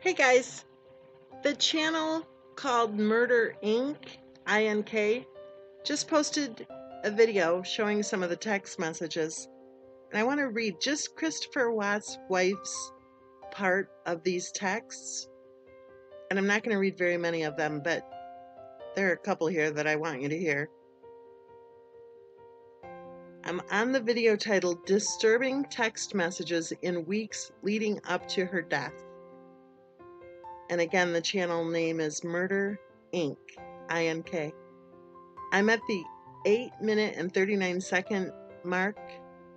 Hey guys, the channel called Murder Inc. INK just posted a video showing some of the text messages. And I want to read just Christopher Watts' wife's part of these texts. And I'm not going to read very many of them, but there are a couple here that I want you to hear. I'm on the video titled Disturbing Text Messages in Weeks Leading Up to Her Death. And again, the channel name is Murder Inc. INK. I'm at the 8-minute and 39-second mark.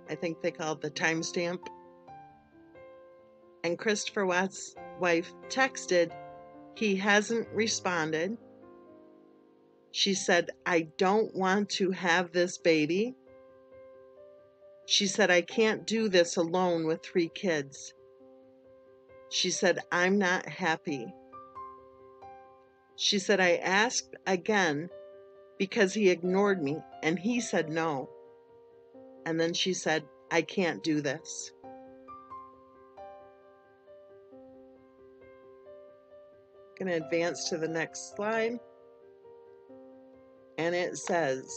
I think they call it the timestamp. And Christopher Watts' wife texted, he hasn't responded. She said, I don't want to have this baby. She said, I can't do this alone with 3 kids. She said, I'm not happy. She said, I asked again because he ignored me and he said no. And then she said, I can't do this. I'm going to advance to the next slide. And it says,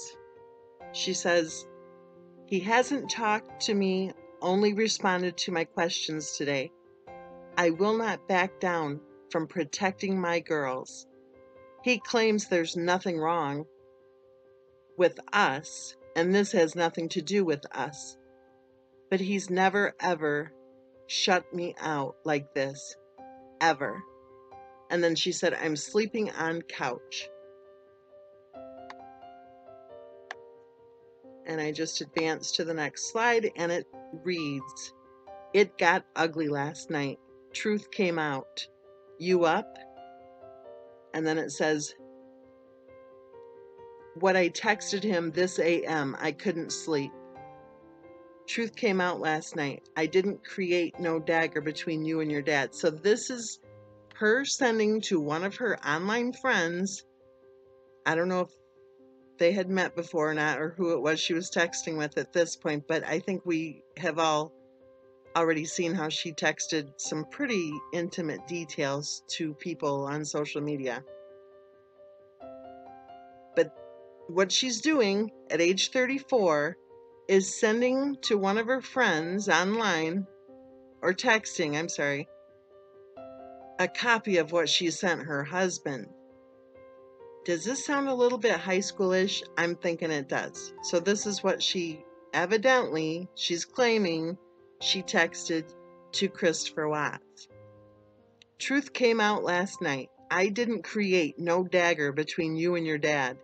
she says, he hasn't talked to me, only responded to my questions today. I will not back down from protecting my girls. He claims there's nothing wrong with us, and this has nothing to do with us. But he's never, ever shut me out like this, ever. And then she said, I'm sleeping on couch. And I just advanced to the next slide, and it reads, it got ugly last night. Truth came out. You up? And then it says, what I texted him this AM, I couldn't sleep. Truth came out last night. I didn't create no dagger between you and your dad. So this is her sending to one of her online friends. I don't know if they had met before or not, or who it was she was texting with at this point, but I think we have all already seen how she texted some pretty intimate details to people on social media. But what she's doing at age 34 is sending to one of her friends online, or texting, I'm sorry, a copy of what she sent her husband. Does this sound a little bit high schoolish? I'm thinking it does. So this is what she evidently, she's claiming she texted to Christopher Watts. Truth came out last night. I didn't create no dagger between you and your dad.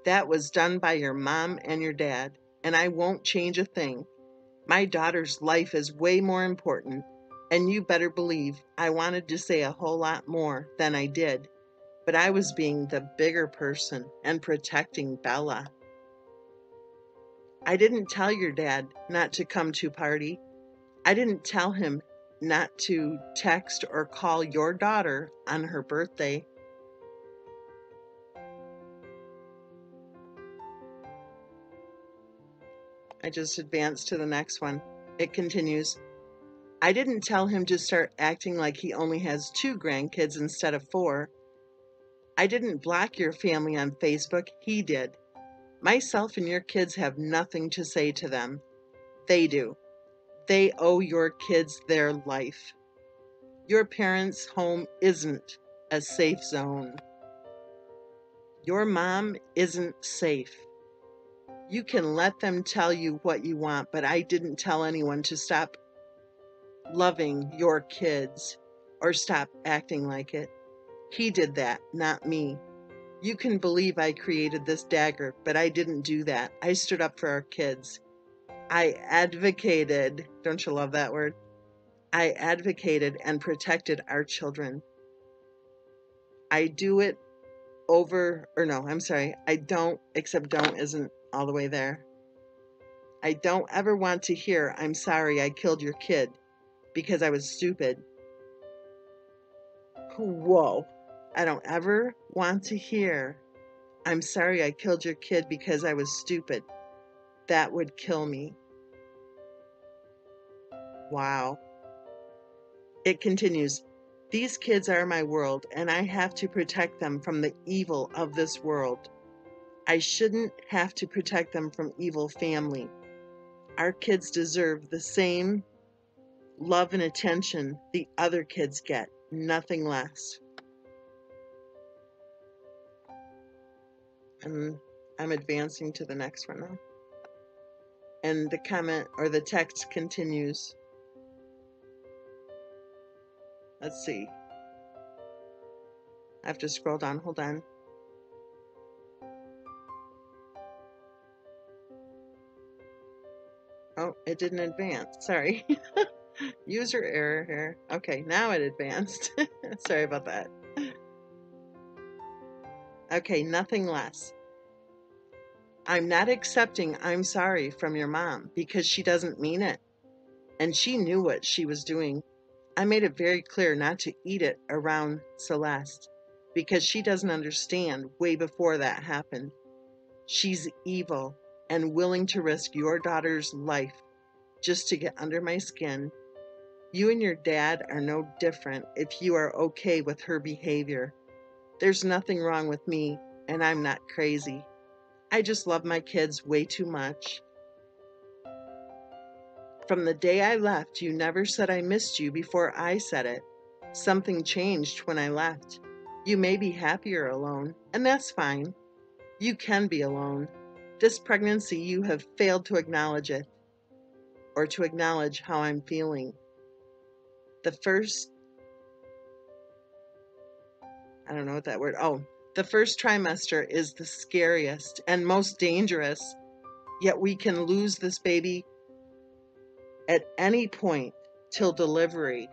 That was done by your mom and your dad, and I won't change a thing. My daughter's life is way more important, and you better believe I wanted to say a whole lot more than I did, but I was being the bigger person and protecting Bella. I didn't tell your dad not to come to party. I didn't tell him not to text or call your daughter on her birthday. I just advanced to the next one. It continues. I didn't tell him to start acting like he only has 2 grandkids instead of 4. I didn't block your family on Facebook. He did. Myself and your kids have nothing to say to them. They do. They owe your kids their life. Your parents' home isn't a safe zone. Your mom isn't safe. You can let them tell you what you want, but I didn't tell anyone to stop loving your kids or stop acting like it. He did that, not me. You can believe I created this dagger, but I didn't do that. I stood up for our kids. I advocated, don't you love that word? I advocated and protected our children. I do it I don't, except don't isn't all the way there. I don't ever want to hear, I'm sorry I killed your kid because I was stupid. Whoa. I don't ever want to hear, I'm sorry I killed your kid because I was stupid. That would kill me. Wow. It continues. These kids are my world, and I have to protect them from the evil of this world. I shouldn't have to protect them from evil family. Our kids deserve the same love and attention the other kids get, nothing less. And I'm advancing to the next one now. And the comment or the text continues. Let's see. I have to scroll down. Hold on. Oh, it didn't advance. Sorry. User error here. Okay, now it advanced. Sorry about that. Okay, nothing less. I'm not accepting I'm sorry from your mom because she doesn't mean it. And she knew what she was doing. I made it very clear not to eat it around Celeste because she doesn't understand way before that happened. She's evil and willing to risk your daughter's life just to get under my skin. You and your dad are no different if you are okay with her behavior. There's nothing wrong with me, and I'm not crazy. I just love my kids way too much. From the day I left, you never said I missed you before I said it. Something changed when I left. You may be happier alone, and that's fine. You can be alone. This pregnancy, you have failed to acknowledge it, or to acknowledge how I'm feeling. The first trimester is the scariest and most dangerous, yet we can lose this baby at any point till delivery.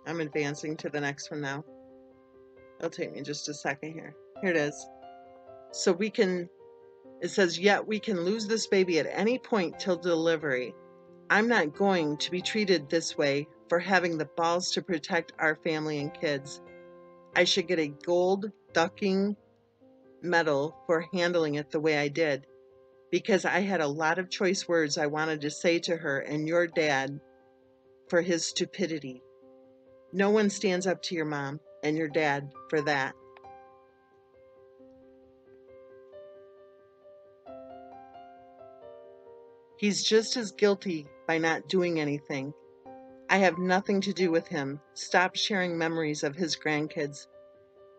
I'm advancing to the next one now. It'll take me just a second here. Here it is. It says, yet we can lose this baby at any point till delivery. I'm not going to be treated this way for having the balls to protect our family and kids. I should get a gold ducking medal for handling it the way I did, because I had a lot of choice words I wanted to say to her and your dad for his stupidity. No one stands up to your mom and your dad for that. He's just as guilty by not doing anything. I have nothing to do with him. Stop sharing memories of his grandkids.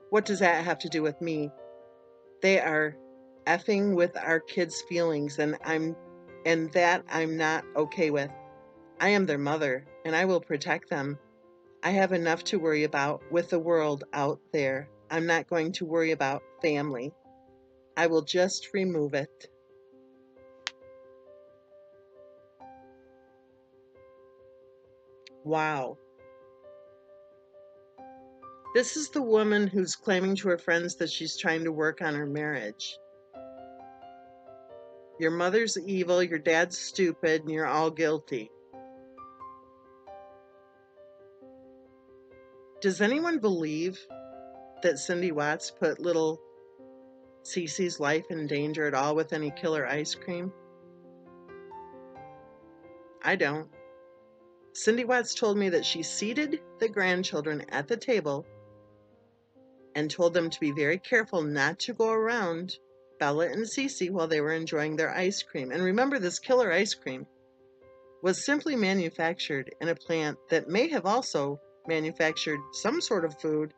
What does that have to do with me? They are effing with our kids' feelings, and that I'm not okay with. I am their mother, and I will protect them. I have enough to worry about with the world out there. I'm not going to worry about family. I will just remove it. Wow. This is the woman who's claiming to her friends that she's trying to work on her marriage. Your mother's evil, your dad's stupid, and you're all guilty. Does anyone believe that Cindy Watts put little Cece's life in danger at all with any killer ice cream? I don't. Cindy Watts told me that she seated the grandchildren at the table and told them to be very careful not to go around Bella and Cece while they were enjoying their ice cream. And remember, this killer ice cream was simply manufactured in a plant that may have also manufactured some sort of food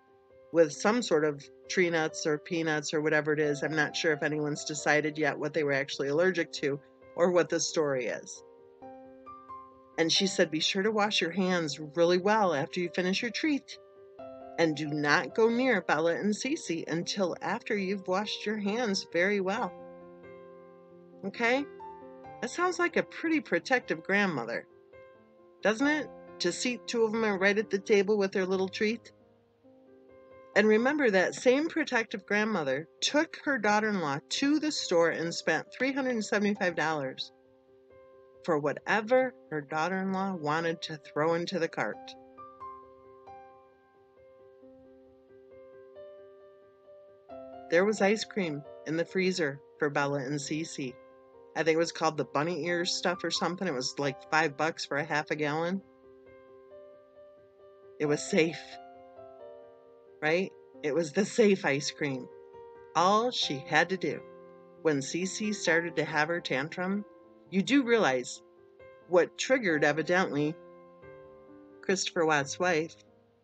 with some sort of tree nuts or peanuts or whatever it is. I'm not sure if anyone's decided yet what they were actually allergic to or what the story is. And she said, be sure to wash your hands really well after you finish your treat. And do not go near Bella and Cece until after you've washed your hands very well. Okay? That sounds like a pretty protective grandmother, doesn't it? To seat two of them right at the table with their little treat. And remember, that same protective grandmother took her daughter-in-law to the store and spent $375 for whatever her daughter-in-law wanted to throw into the cart. There was ice cream in the freezer for Bella and Cece. I think it was called the bunny ears stuff or something. It was like $5 for a half a gallon. It was safe, right? It was the safe ice cream. All she had to do when Cece started to have her tantrum, you do realize what triggered, evidently, Christopher Watt's wife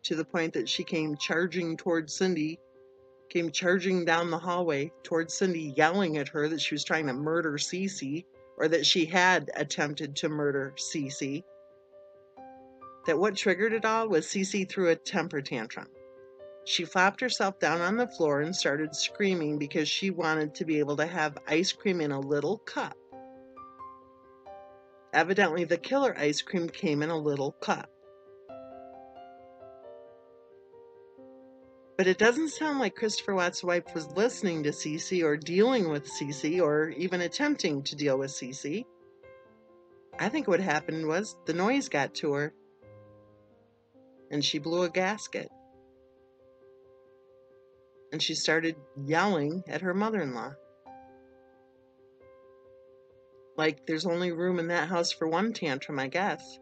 to the point that she came charging towards Cindy, came charging down the hallway towards Cindy, yelling at her that she was trying to murder Cece, or that she had attempted to murder Cece. That what triggered it all was Cece threw a temper tantrum. She flopped herself down on the floor and started screaming because she wanted to be able to have ice cream in a little cup. Evidently, the killer ice cream came in a little cup. But it doesn't sound like Christopher Watt's wife was listening to Cece or dealing with Cece or even attempting to deal with Cece. I think what happened was the noise got to her and she blew a gasket. And she started yelling at her mother-in-law. Like there's only room in that house for one tantrum, I guess.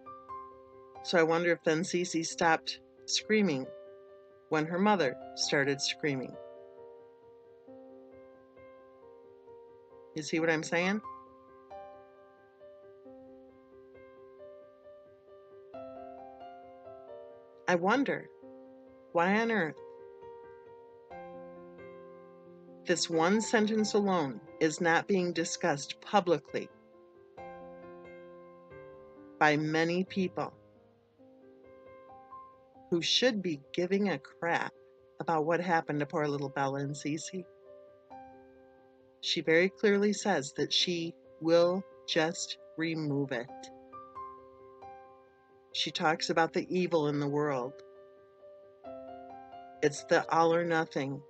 So I wonder if then Cece stopped screaming when her mother started screaming. You see what I'm saying? I wonder, why on earth this one sentence alone is not being discussed publicly by many people who should be giving a crap about what happened to poor little Bella and Cece. She very clearly says that she will just remove it. She talks about the evil in the world. It's the all or nothing.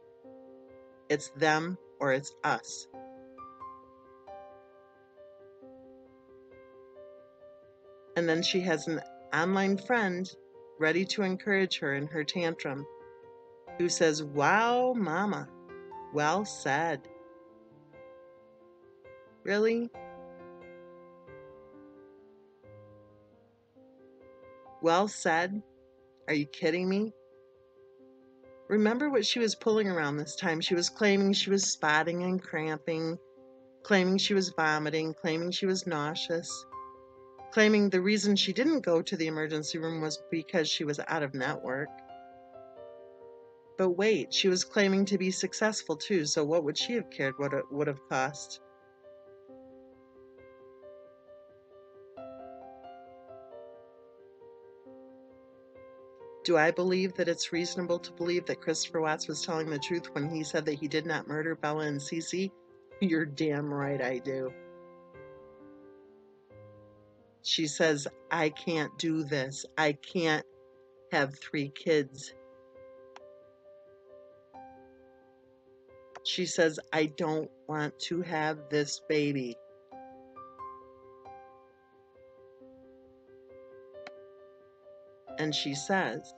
It's them or it's us. And then she has an online friend ready to encourage her in her tantrum who says, "Wow, Mama, well said." Really? Well said? Are you kidding me? Remember what she was pulling around this time. She was claiming she was spotting and cramping, claiming she was vomiting, claiming she was nauseous, claiming the reason she didn't go to the emergency room was because she was out of network. But wait, she was claiming to be successful too, so what would she have cared what it would have cost? Do I believe that it's reasonable to believe that Christopher Watts was telling the truth when he said that he did not murder Bella and Cece? You're damn right I do. She says, "I can't do this. I can't have 3 kids." She says, "I don't want to have this baby." And she says,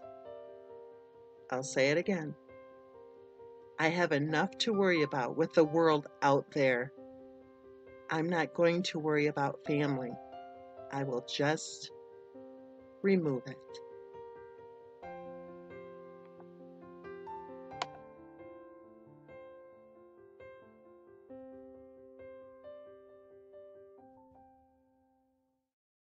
I'll say it again, "I have enough to worry about with the world out there. I'm not going to worry about family. I will just remove it."